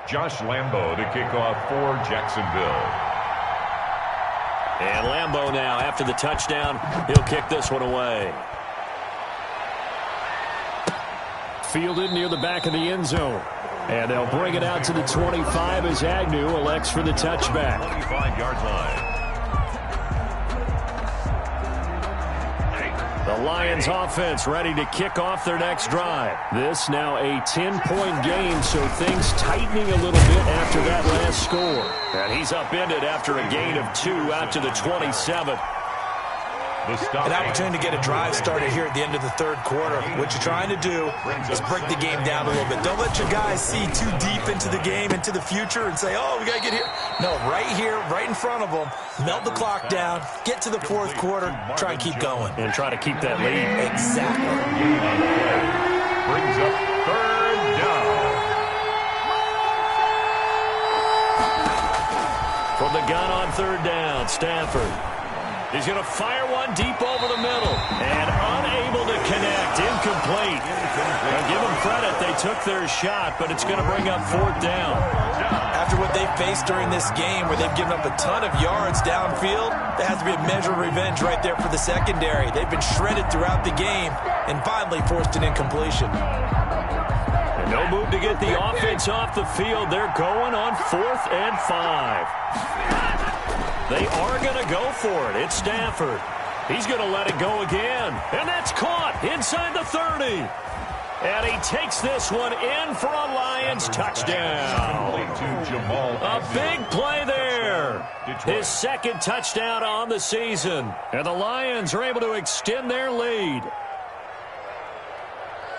Josh Lambo to kick off for Jacksonville. And Lambo now, after the touchdown, he'll kick this one away. Fielded near the back of the end zone. And they'll bring it out to the 25 as Agnew elects for the touchback. 25-yard line. The Lions offense ready to kick off their next drive. This now a 10-point game, so things tightening a little bit after that last score. And he's upended after a gain of 2 out to the 27. An opportunity to get a drive started here at the end of the 3rd quarter. What you're trying to do is break the game down a little bit. Don't let your guys see too deep into the game, into the future, and say, oh, we got to get here. No, right here, right in front of them, melt the clock down, get to the 4th quarter, try and keep going. And try to keep that lead. Exactly. Brings up 3rd down. From the gun on 3rd down, Stafford. He's going to fire one deep over the middle. And unable to connect. Incomplete. Now give them credit. They took their shot, but it's going to bring up 4th down. After what they faced during this game where they've given up a ton of yards downfield, there has to be a measure of revenge right there for the secondary. They've been shredded throughout the game and finally forced an incompletion. And no move to get the offense off the field. They're going on 4th and 5. They are going to go for it. It's Stafford. He's going to let it go again. And that's caught inside the 30. And he takes this one in for a Lions touchdown. A big play there. His 2nd touchdown on the season. And the Lions are able to extend their lead.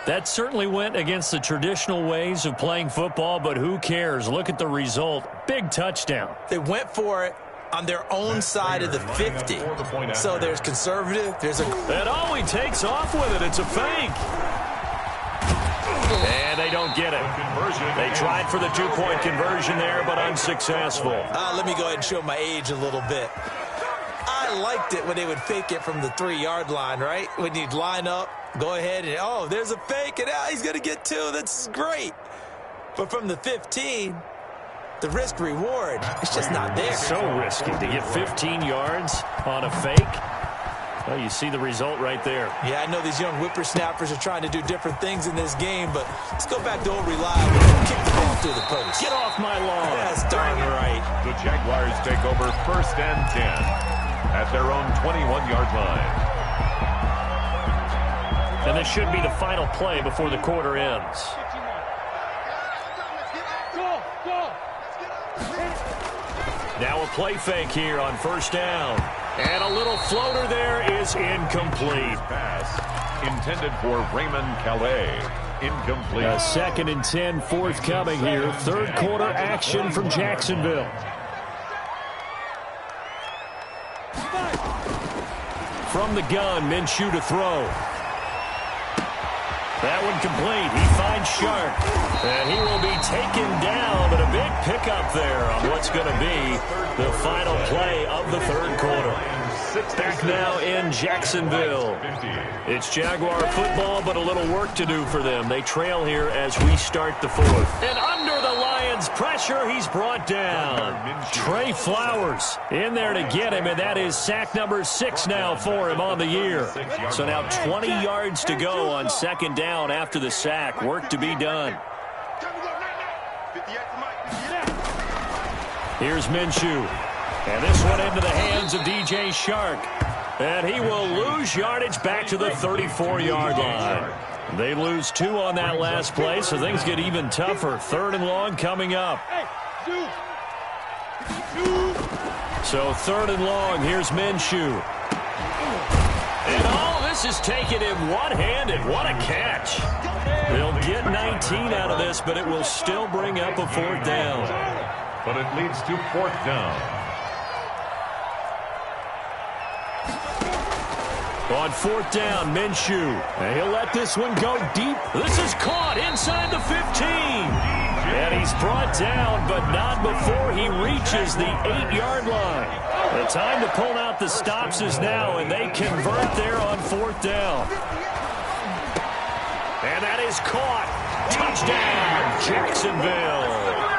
That certainly went against the traditional ways of playing football, but who cares? Look at the result. Big touchdown. They went for it on their own side of the 50. So there's conservative, there's a... And oh, he takes off with it. It's a fake. And they don't get it. They tried for the 2-point conversion there, but unsuccessful. Let me go ahead and show my age a little bit. I liked it when they would fake it from the 3-yard line, right? When you'd line up, go ahead and, oh, there's a fake, and he's going to get 2. That's great. But from the 15... the risk-reward, it's just not there. So risky to get 15 yards on a fake. Well, you see the result right there. Yeah, I know these young whippersnappers are trying to do different things in this game, but let's go back to old reliable. Kick the ball through the post. Get off my lawn. That's darn right. The Jaguars take over 1st and 10 at their own 21-yard line. And this should be the final play before the quarter ends. Now a play fake here on 1st down. And a little floater there is incomplete. Pass intended for Raymond Calais. Incomplete. A 2nd and 10 forthcoming here. 3rd quarter action from Jacksonville. From the gun, Minshew to throw. That one complete. He finds Shark. And he will be taken down, but a big pickup there on what's going to be the final play of the third quarter. Back now in Jacksonville. It's Jaguar football, but a little work to do for them. They trail here as we start the fourth. And under the Lions' pressure, he's brought down. Trey Flowers in there to get him, and that is sack number 6 now for him on the year. So now 20 yards to go on second down after the sack. Work to be done. Here's Minshew. And this one into the hands of DJ Shark. And he will lose yardage back to the 34-yard line. They lose 2 on that last play, so things get even tougher. Third and long coming up. So third and long, here's Minshew. And all this is taken in one-handed. What a catch. They'll get 19 out of this, but it will still bring up a fourth down. But it leads to fourth down. On fourth down, Minshew. And he'll let this one go deep. This is caught inside the 15. And he's brought down, but not before he reaches the 8-yard line. The time to pull out the stops is now, and they convert there on fourth down. And that is caught. Touchdown, Jacksonville.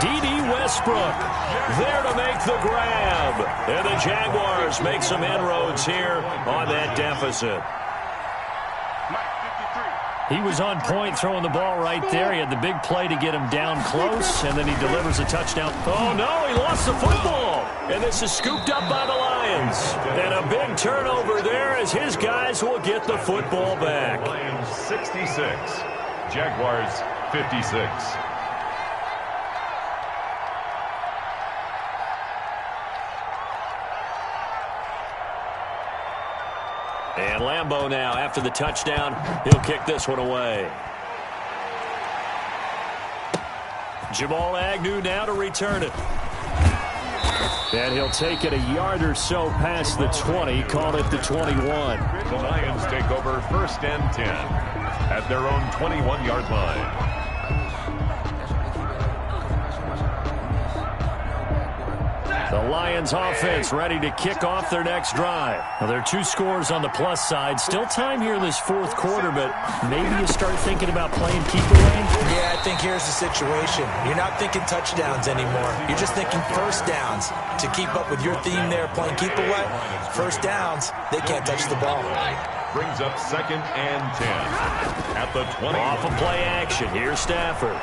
D.D. Westbrook there to make the grab. And the Jaguars make some inroads here on that deficit. He was on point throwing the ball right there. He had the big play to get him down close, and then he delivers a touchdown. Oh, no, he lost the football. And this is scooped up by the Lions. And a big turnover there as his guys will get the football back. Lions 66, Jaguars 56. And Lambeau now, after the touchdown, he'll kick this one away. Jamal Agnew now to return it. And he'll take it a yard or so past the 20, call it the 21. The Lions take over first and 10 at their own 21-yard line. The Lions offense ready to kick off their next drive. Well, there are 2 scores on the plus side. Still time here in this fourth quarter, but maybe you start thinking about playing keep away? Yeah, I think here's the situation. You're not thinking touchdowns anymore. You're just thinking first downs. To keep up with your theme there, playing keep away, first downs, they can't touch the ball. Brings up second and 10 at the 20. Off of play action. Here's Stafford.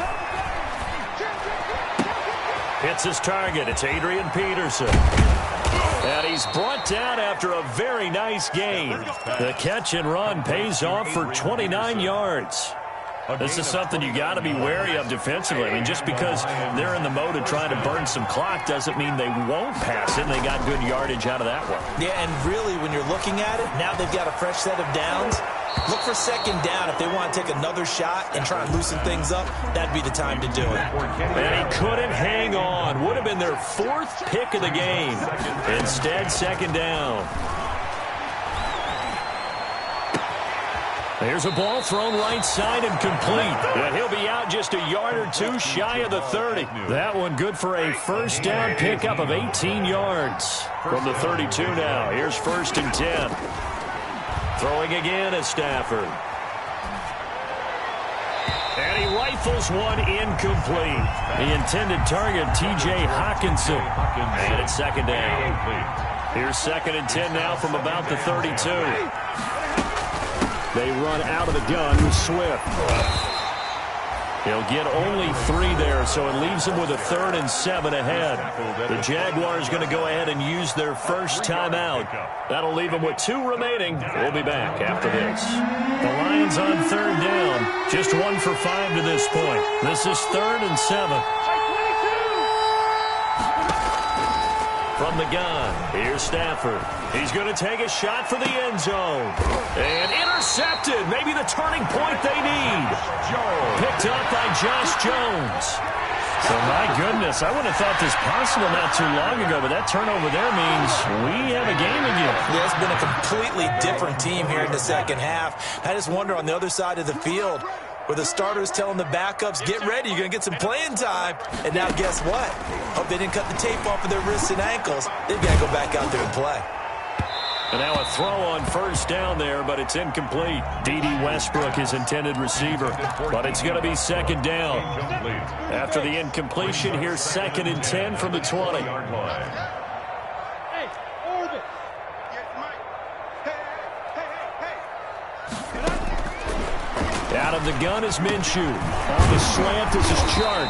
Hits his target. It's Adrian Peterson. And he's brought down after a very nice gain. The catch and run pays off for 29 yards. This is something you got to be wary of defensively. I mean, just because they're in the mode of trying to burn some clock doesn't mean they won't pass it. And they got good yardage out of that one. Yeah, and really, when you're looking at it, now they've got a fresh set of downs. Look for second down. If they want to take another shot and try and loosen things up, that'd be the time to do it. And he couldn't hang on. Would have been their 4th pick of the game. Instead, second down. There's a ball thrown right side and complete. And he'll be out just a yard or 2 shy of the 30. That one good for a first down pickup of 18 yards. From the 32 now. Here's first and 10. Throwing again is Stafford. And he rifles one incomplete. The intended target, T.J. Hawkinson. And it's second down. Here's second and 10 now from about the 32. They run out of the gun with Swift. He'll get only 3 there, so it leaves him with a 3rd and 7 ahead. The Jaguars going to go ahead and use their first timeout. That'll leave them with 2 remaining. We'll be back after this. The Lions on 3rd down. Just 1 for 5 to this point. This is 3rd and 7. From the gun, here's Stafford. He's going to take a shot for the end zone. And intercepted. Maybe the turning point they need. Picked up by Josh Jones. So, my goodness, I wouldn't have thought this possible not too long ago, but that turnover there means we have a game again. Yeah, it's been a completely different team here in the second half. I just wonder on the other side of the field, where the starters telling the backups, get ready, you're going to get some playing time. And now guess what? Hope they didn't cut the tape off of their wrists and ankles. They've got to go back out there and play. And now a throw on first down there, but it's incomplete. D.D. Westbrook, his intended receiver, but it's going to be second down. After the incompletion, here's 2nd and 10 from the 20. Out of the gun is Minshew. On the slant, this is Chark.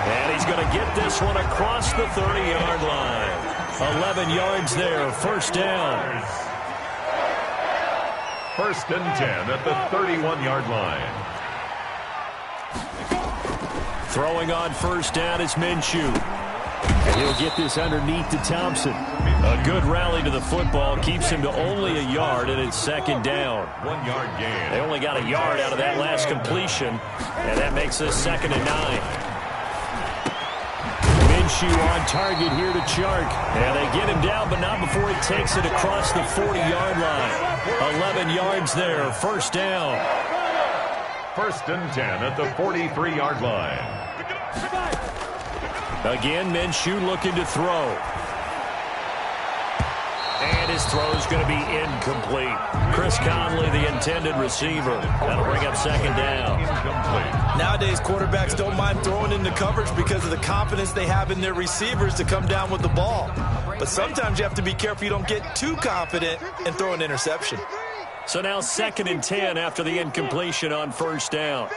And he's going to get this one across the 30-yard line. 11 yards there, first down. 1st and 10 at the 31-yard line. Throwing on first down is Minshew. And he'll get this underneath to Thompson. A good rally to the football keeps him to only a yard, and it's 2nd down. 1 yard gain. They only got a yard out of that last completion, and that makes this 2nd and 9. Minshew on target here to Chark. And they get him down, but not before he takes it across the 40-yard line. 11 yards there, first down. 1st and 10 at the 43-yard line. Again, Minshew looking to throw. And his throw is going to be incomplete. Chris Conley, the intended receiver. That'll bring up 2nd down. Incomplete. Nowadays, quarterbacks don't mind throwing into coverage because of the confidence they have in their receivers to come down with the ball. But sometimes you have to be careful you don't get too confident and throw an interception. So now 2nd and 10 after the incompletion on first down.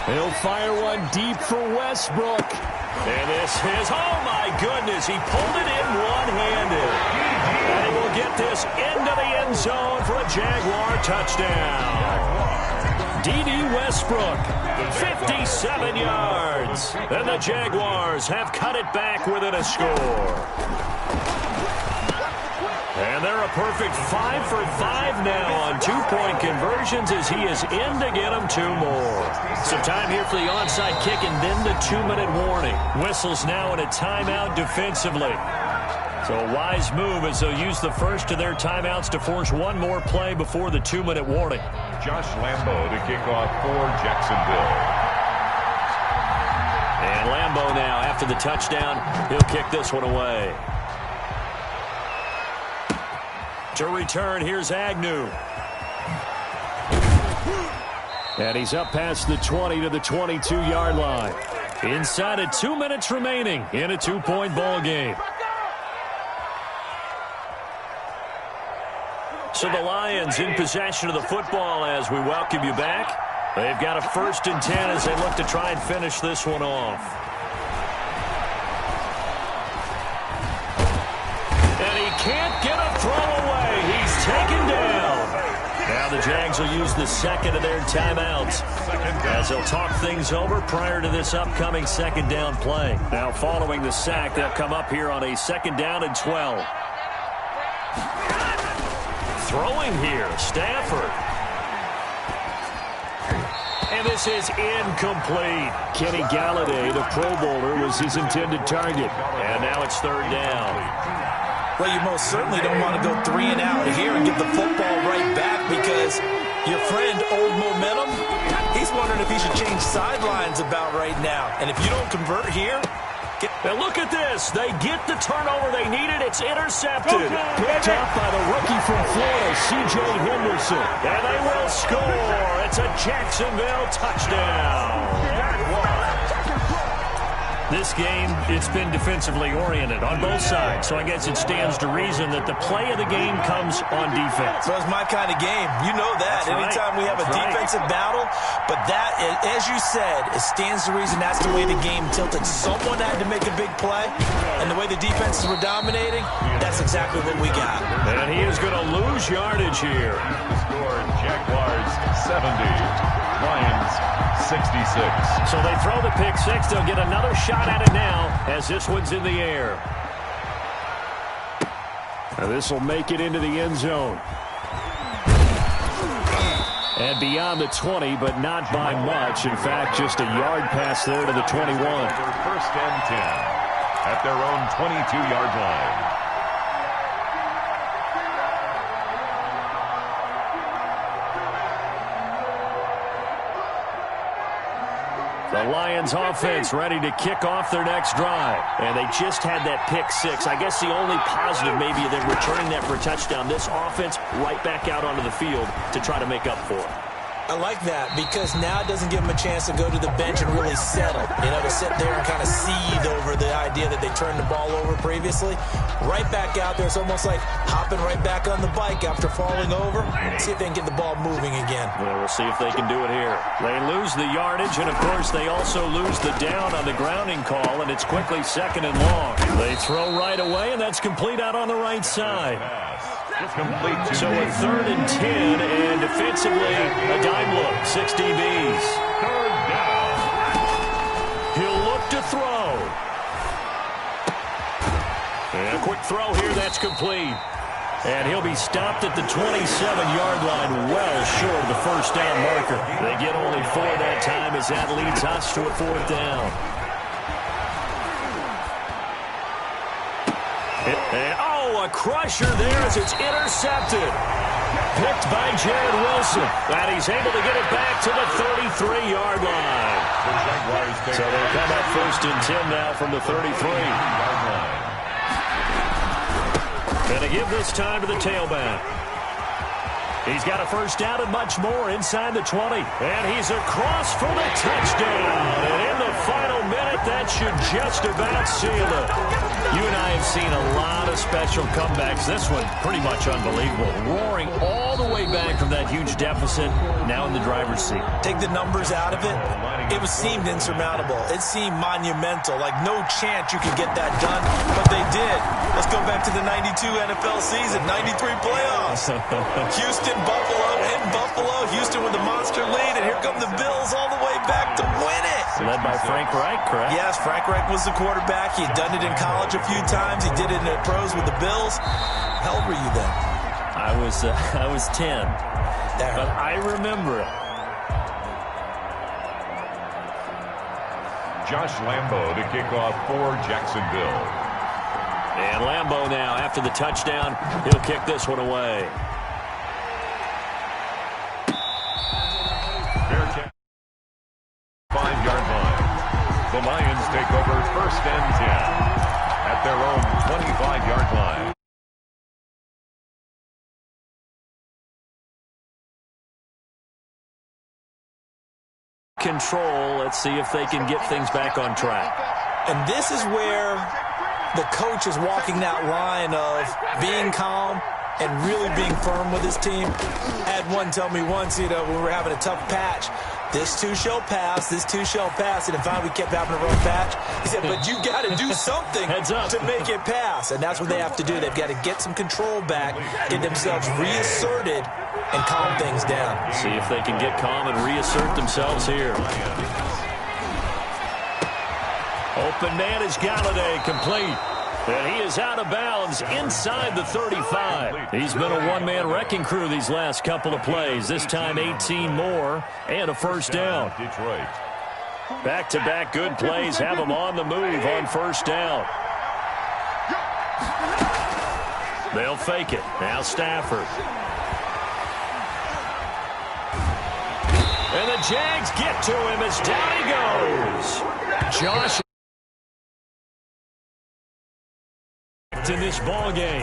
He'll fire one deep for Westbrook. And this is, oh my goodness, he pulled it in one-handed. And he will get this into the end zone for a Jaguar touchdown. D.D. Westbrook, 57 yards. And the Jaguars have cut it back within a score. And they're a perfect 5 for 5 now on 2-point conversions as he is in to get them 2 more. Some time here for the onside kick and then the 2-minute warning. Whistles now in a timeout defensively. So a wise move as they'll use the first of their timeouts to force 1 more play before the 2-minute warning. Josh Lambo to kick off for Jacksonville. And Lambo now, after the touchdown, he'll kick this one away. To return, here's Agnew. And he's up past the 20 to the 22-yard line. Inside of 2 minutes remaining in a 2-point ball game. So the Lions in possession of the football as we welcome you back. They've got a 1st and 10 as they look to try and finish this one off. And he can't get a throw away. He's taken down. Now the Jags will use the 2nd of their timeouts as they'll talk things over prior to this upcoming 2nd down play. Now following the sack, they'll come up here on a 2nd down and 12. Throwing here, Stafford. And this is incomplete. Kenny Galladay, the Pro Bowler, was his intended target. And now it's 3rd down. Well, you most certainly don't want to go 3 and out here and give the football right back because your friend, Old Momentum, he's wondering if he should change sidelines about right now. And if you don't convert here... And look at this. They get the turnover they needed. It's intercepted. Picked up by the rookie from Florida, C.J. Henderson. And they will score. It's a Jacksonville touchdown. This game, it's been defensively oriented on both sides, so I guess it stands to reason that the play of the game comes on defense. Well, it's my kind of game. You know that. That's anytime we have a defensive battle, but that, as you said, it stands to reason that's the way the game tilted. Someone had to make a big play, and the way the defenses were dominating, that's exactly what we got. And he is going to lose yardage here. The score, Jaguars 70, Lions 66. So they throw the pick six. They'll get another shot at it now as this one's in the air. Now this will make it into the end zone. And beyond the 20, but not by much. In fact, just a yard pass there to the 21. 1st and 10 at their own 22-yard line. The Lions offense ready to kick off their next drive. And they just had that pick six. I guess the only positive maybe of them returning that for a touchdown. This offense right back out onto the field to try to make up for it. I like that because now it doesn't give them a chance to go to the bench and really settle. To sit there and kind of seethe over the idea that they turned the ball over previously. Right back out there. It's almost like hopping right back on the bike after falling over. See if they can get the ball moving again. Well, we'll see if they can do it here. They lose the yardage, and, of course, they also lose the down on the grounding call, and it's quickly 2nd and long. They throw right away, and that's complete out on the right side. So a 3rd and 10, and defensively, a dime look, 6 DBs. 3rd down. He'll look to throw. And a quick throw here, that's complete. And he'll be stopped at the 27-yard line, well short of the first down marker. They get only 4 that time as that leads us to a 4th down. A crusher there as it's intercepted. Picked by Jared Wilson. And he's able to get it back to the 33-yard line. So they'll come up 1st and 10 now from the 33-yard line. Going to give this time to the tailback. He's got a first down and much more inside the 20. And he's across for the touchdown. And in the final minute, that should just about seal it. You and I have seen a lot of special comebacks. This one, pretty much unbelievable. Roaring all the way back from that huge deficit, now in the driver's seat. Take the numbers out of it. It seemed insurmountable. It seemed monumental. Like no chance you could get that done, but they did. Let's go back to the 92 NFL season, 93 playoffs. Houston, Buffalo, in Buffalo. Houston with a monster lead, and here come the Bills all the way back to win it. Led by Frank Reich, correct? Yes, Frank Reich was the quarterback. He had done it in college a few times. He did it in the pros with the Bills. How old were you then? I was 10, but I remember it. Josh Lambo to kick off for Jacksonville. And Lambo now, after the touchdown, he'll kick this one away. Bearcat 5-yard line. The Lions take over 1st and 10 at their own 25-yard line. Control. Let's see if they can get things back on track. And this is where the coach is walking that line of being calm and really being firm with his team. I had one tell me once, when we were having a tough patch, this too shall pass, this too shall pass. And finally we kept having a rough patch. He said, but you got to do something to make it pass. And that's what they have to do. They've got to get some control back, get themselves reasserted, and calm things down. See if they can get calm and reassert themselves here. Open man is Galladay, complete. And he is out of bounds inside the 35. He's been a one-man wrecking crew these last couple of plays. This time 18 more and a first down. Detroit. Back-to-back good plays have him on the move on first down. They'll fake it. Now Stafford. And the Jags get to him as down he goes. Josh in this ball game.